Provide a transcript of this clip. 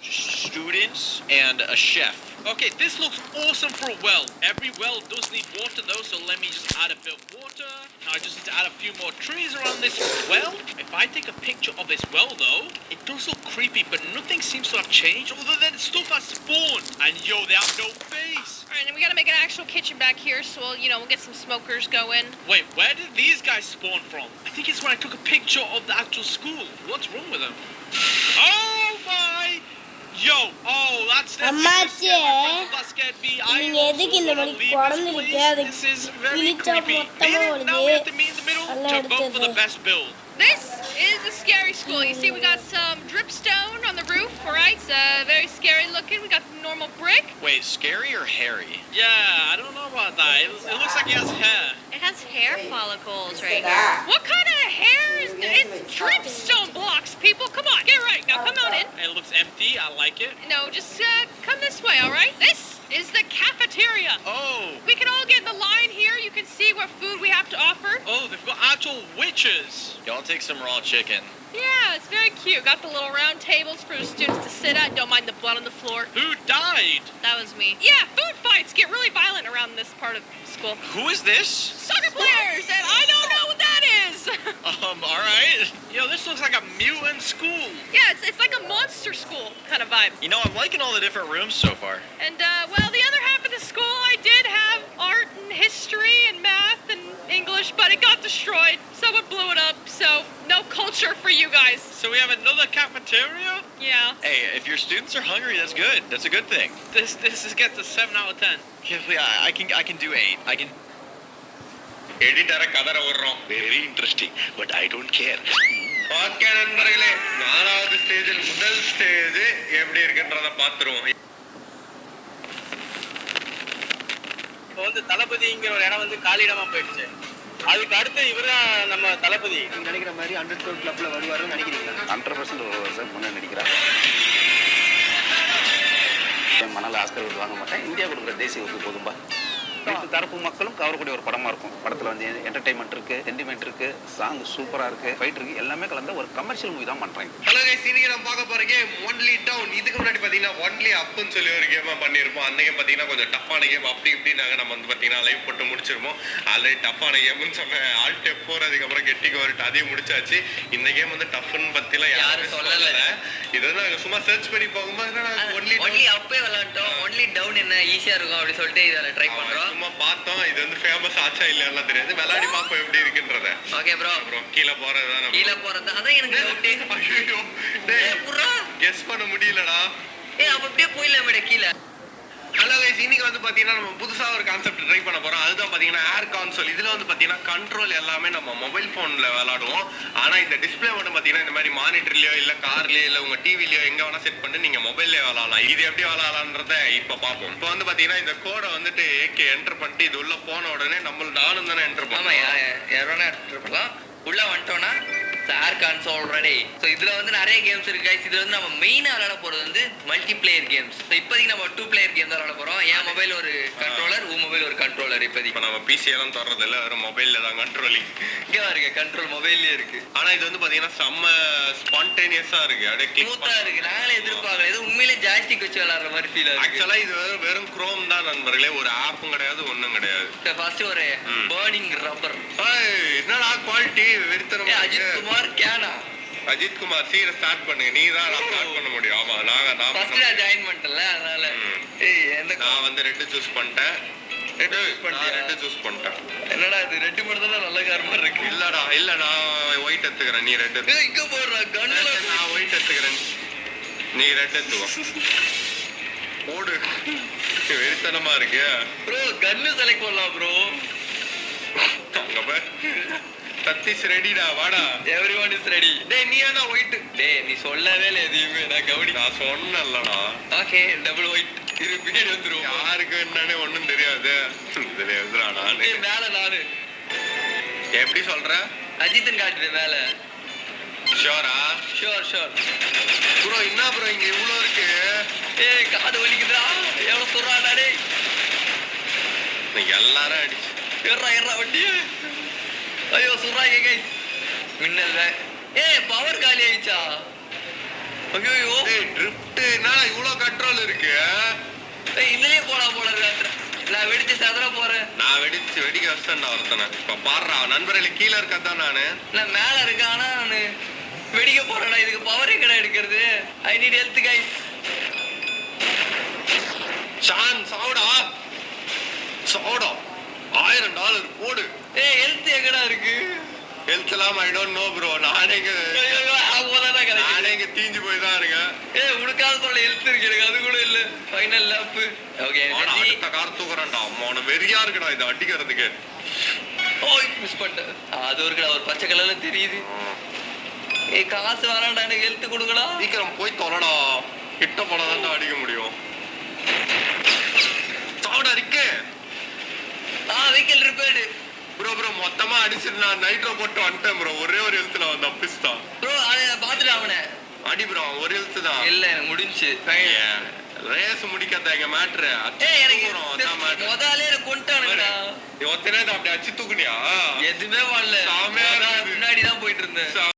students and a chef. Okay, this looks awesome for a well. Every well does need water though, so let me just add a bit of water. Now I just need to add a few more trees around this well. If I take a picture of this well though, it does look creepy, but nothing seems to have changed other than stuff has spawned. And yo, they have no face. All right, and we gotta make an actual kitchen back here, so we'll get some smokers going. Wait, where did these guys spawn from? I think it's when I took a picture of the actual school. What's wrong with them? Oh my! Yo, oh, that's that scared me. I also want to leave this place. This is very creepy. Now we have to meet in the middle to vote for the best build. This is a scary school. You see, we got some dripstone on the roof, all right? It's very scary looking. We got the normal brick. Wait, scary or hairy? Yeah, I don't know about that. It looks like he has hair. It has hair follicles right here. What kind of hair is it's dripstone blocks, people? Come on, get right. Now come on in. It looks empty. I like it. No, just come this way, all right? This is the cafeteria. Oh. We can all get in the line here. You can see what food we have to offer. Oh, they've got actual witches. Y'all take some raw chicken. Yeah, it's very cute. Got the little round tables for the students to sit at. Don't mind the blood on the floor. Who died? That was me. Yeah, food fights get really violent around this part of school. Who is this? Soccer players, and I don't know what that is. All right. Yo, this looks like a mutant school. Yeah, it's like a monster school kind of vibe. You know, I'm liking all the different rooms so far. And, well, the other half of the school, I did have art and history and math and English, but it got destroyed. Someone blew it up, so no culture for you guys. So we have another cafeteria? Yeah. Hey, if your students are hungry, that's good. That's a good thing. This gets a 7 out of 10. Yeah, I can do 8. I can. எடிட்டரை கதற விடுறோம் very interesting but I don't care okay நண்பர்களே 4வது ஸ்டேஜில் முதல் stage எப்படி இருக்குன்றத பார்த்துருவோம். இப்போ வந்து தளபதிங்கிற ஒரு இடம் வந்து காலியிடமா போயிடுச்சு. அதுக்கு அடுத்து இவர் தான் நம்ம தளபதி. நீங்க நினைக்கிற மாதிரி 100 crore கிளப்ல வருவாருன்னு நினைக்கிறீங்களா? 100% வருவார் சார். முன்னே நடிக்கிறார். மணல் ஆஸ்கர் விருது வாங்க மாட்டேன். இந்தியா கொடுக்குற தேசிய விருது போதும்பா. அனைத்து தரப்பு மக்களும் கவரக்கூடிய ஒரு படமா இருக்கும். படத்துல வந்து என்டர்டைன்மெண்ட் இருக்கு, சென்டிமெண்ட் இருக்கு, சாங் சூப்பரா இருக்கு, ஃபைட் இருக்கு, எல்லாமே கலந்த ஒரு கமர்ஷியல் மூவி தான் பண்றாங்க. ஹலோ गाइस, இன்னைக்கு நம்ம பார்க்க போற கேம் ஒன்லி டவுன். இதுக்கு முன்னாடி பாத்தீங்கன்னா ஒன்லி அப்னு சொல்லி ஒரு கேமா பண்ணிருப்போம். அந்த கேம் பாத்தீங்கன்னா கொஞ்சம் டஃப்பான கேம். அப்படி இப்படினாங்க நம்ம வந்து பாத்தீங்கன்னா லைவ் போட்டு முடிச்சிருப்போம். ஆல்ரெடி டஃப்பான கேம்னு சொன்னேன். ஆல்ட் F4 அதுக்கப்புறம் கெட்டிக்கு வரட்டு அதையும் முடிச்சாச்சு. இந்த கேம் வந்து டஃப்னு பத்திலாம் யாரும் சொல்லல. இது வந்து நாங்க சும்மா சர்ச் பண்ணி போகும்போது ஒன்லி அப்பே விளையாண்டோம். ஒன்லி டவுன் என்ன ஈஸியா இருக்கும் அப்படி சொல்லிட்டு இதை ட்ரை பண்றோம். சும்மா பார்த்தோம். இது வந்து ஃபேமஸ் ஆச்சா இல்லையாலாம் தெரியாது. விளையாடி பார்ப்போம் எப்படி இருக்குன்றத. Okay bro. கீழே போறதுதான் கீழே போறது அதான் எனக்கு டவுட். ஐயோ டேய் புரா கெஸ் பண்ண முடியலடா. அப்ப அப்படியே போயிடலாமே கீழே. ஹலோ கைஸ், இன்னைக்கு வந்து பாத்தீங்கன்னா நம்ம புதுசா ஒரு கான்செப்ட் ட்ரை பண்ண போறோம். அதுதான் பாத்தீங்கன்னா ஏர் கான்சோல். இதுல வந்து பாத்தீங்கன்னா கண்ட்ரோல் எல்லாமே நம்ம மொபைல் போன்ல விளையாடுவோம். ஆனா இந்த டிஸ்பிளே மட்டும் பாத்தீங்கன்னா இந்த மாதிரி மானிட்டர்லயோ இல்ல கார்லயோ இல்ல உங்க டிவிலயோ எங்க வேணா செட் பண்ணி நீங்க மொபைல்ல விளையாடலாம். இது எப்படி விளையாடலான்றத இப்ப பாப்போம். இப்போ வந்து பாத்தீங்கன்னா இந்த கோடை வந்துட்டு ஏகே என்டர் பண்ணிட்டு இது உள்ள போன உடனே நம்ம நானும் தானே என்டர் பண்ணோம். யாரோனா என்டர் பண்ணலாம். உள்ள வந்துட்டோம்னா ஏர் கான்சோல் ரெடி. ஸோ இதுல வந்து நிறைய கேம்ஸ் இருக்கு கைஸ். இது வந்து நம்ம மெயினா விளையாட போறது வந்து மல்டி பிளேயர் கேம்ஸ். ஸோ இப்போதைக்கு நம்ம 2 பிளேயர் கேம் தான் விளையாட போறோம். என் மொபைல் ஒரு கண்ட்ரோலர், உன் மொபைல் ஒரு கண்ட்ரோலர். இப்போதைக்கு நம்ம பிசி எல்லாம் தொடர்றது இல்ல, வெறும் மொபைல்ல தான் கண்ட்ரோலிங். இங்கே இருக்கு கண்ட்ரோல் மொபைல்லயே இருக்கு. ஆனா இது வந்து பாத்தீங்கன்னா செம்ம ஸ்பான்டேனியஸா இருக்கு. அப்படியே ஸ்மூத்தா இருக்கு. நாங்களே எதிர்பார்க்கல. இது உண்மையிலே ஜாய்ஸ்டிக் வச்சு விளையாடுற மாதிரி ஃபீல் ஆகுது. ஆக்சுவலா இது வெறும் குரோம் தான் நண்பர்களே. ஒரு ஆப்பும் கிடையாது, ஒண்ணும் கிடையாது. ஃபர்ஸ்ட் ஒரு பர்னிங் ரப்பர். என்னடா குவாலிட்டி வெறித்தனமா. அஜித் குமார் கேனா அஜித் குமார் சீரை ஸ்டார்ட் பண்ணு. நீ தான் ஸ்டார்ட் பண்ண முடியும். ஆமா நான் ஃபர்ஸ்ட் ஜாயின் பண்ணிட்டல. அதனால நான் வந்து ரெட் சூஸ் பண்ணிட்டேன். ரெட் சூஸ் பண்ணிட்டேன். என்னடா இது ரெட் மட்டும் தான் நல்ல கார் மாதிரி இருக்கு. இல்ல நான் ஒயிட் எடுத்துக்கிறேன். நீ ரெட் இங்க போடுற கன்ல. நான் ஒயிட் எடுத்துக்கிறேன். நீ ரெட் எடுத்துக்கோ. ஓடு. வெறித்தனமா இருக்கு ப்ரோ. கன்னு செலக்ட் பண்ணலாம் ப்ரோ. அங்க பார். தத்திஸ் ரெடிடா, வாடா. Everyone is ready. டேய் நீ ஏனா ஒயிட்? டேய் நீ சொல்லவே இல்ல எதுவுமே. நான் நான் சொன்னேன்லடா. Okay double white. இரு பின்னாடி வந்துரும். யாருக்கு என்னன்னே ஒண்ணும் தெரியாது. இதுல எதுடா நான்? டேய் மேல நானு. எப்படி சொல்ற? அஜித்தன் காட்டுது மேல. ஷூரா? ஷூர். ப்ரோ என்ன ப்ரோ இங்க இவ்ளோ இருக்கு? ஏய் காது வலிக்குதா? எவ்வளவு சொல்றாடா டேய். நீங்க எல்லாரும் அடிச்சு. ஏறா வண்டி. ஐயோ சுறாங்க கைஸ். மின்னல் ஏய் பவர் காலி ஆயிச்சா? ஐயோ ஏய் ட்ரிஃப்ட்னா இருக்கு. இதுலயே போடா போல இருக்கு. நான் வெடிச்சு சதற போறேன். நான் வெடிக்க வச்சேன்டா ஒருத்தனை. இப்ப பாடுறா நண்பர்களே கீழே இருக்கதான் நானு. நான் மேல இருக்கேன் ஆனா நானு வெடிக்க போறேன்டா. இதுக்கு பவர் எங்கடா எடுக்கிறது? I need health guys. Shaan சாவுடா சாவுடா. $1000 போடு. ஏய் ஹெல்த் எங்கடா இருக்கு? ஹெல்த் எல்லாம் ஐ டோன்ட் நோ ப்ரோ. நானே இங்க தீஞ்சு போய் தான் இருக்கேன். ஏய் உனக்காவது சொல்ல ஹெல்த் இருக்கு. எனக்கு அது கூட இல்ல. ஃபைனல் லாப். ஓகே அடுத்த கார் தூக்குறான்டா. அம்மா வெறியா இருக்குடா இது அடிக்கிறதுக்கு. ஓய் மிஸ் பண்ணிட்டேன். அது ஒரு பச்சை கலர்ல தெரியுது. ஏய் காசு வேணாம்டா எனக்கு ஹெல்த் கொடுங்கடா. சீக்கிரம் போய் தொலைடா. கிட்ட போனாதான் அடிக்க முடியும். சாவுடா இருக்கு. Vehicle repaired. ப்ரோ மொத்தமா அடிச்சிட்டு நான் நைட்ரோ போட்டு வந்துட்டேன் ப்ரோ. ஒரே ஒரு ஹெல்த்ல வந்து அப்பிஸ்தான் ப்ரோ. அதை பாத்துட்டேன் அவனை. அடி ப்ரோ ஒரு ஹெல்த் தான். இல்ல எனக்கு முடிஞ்சு. ரேஸ் முடிக்காத எங்க மேட்ரு. ஏய் எனக்கு முதல்ல கொண்டானுங்கடா. ஒத்தனே அப்படி அடிச்சு தூக்குனியா? எதுவுமே பண்ணல. முன்னாடி தான் போயிட்டு இருந்தேன்.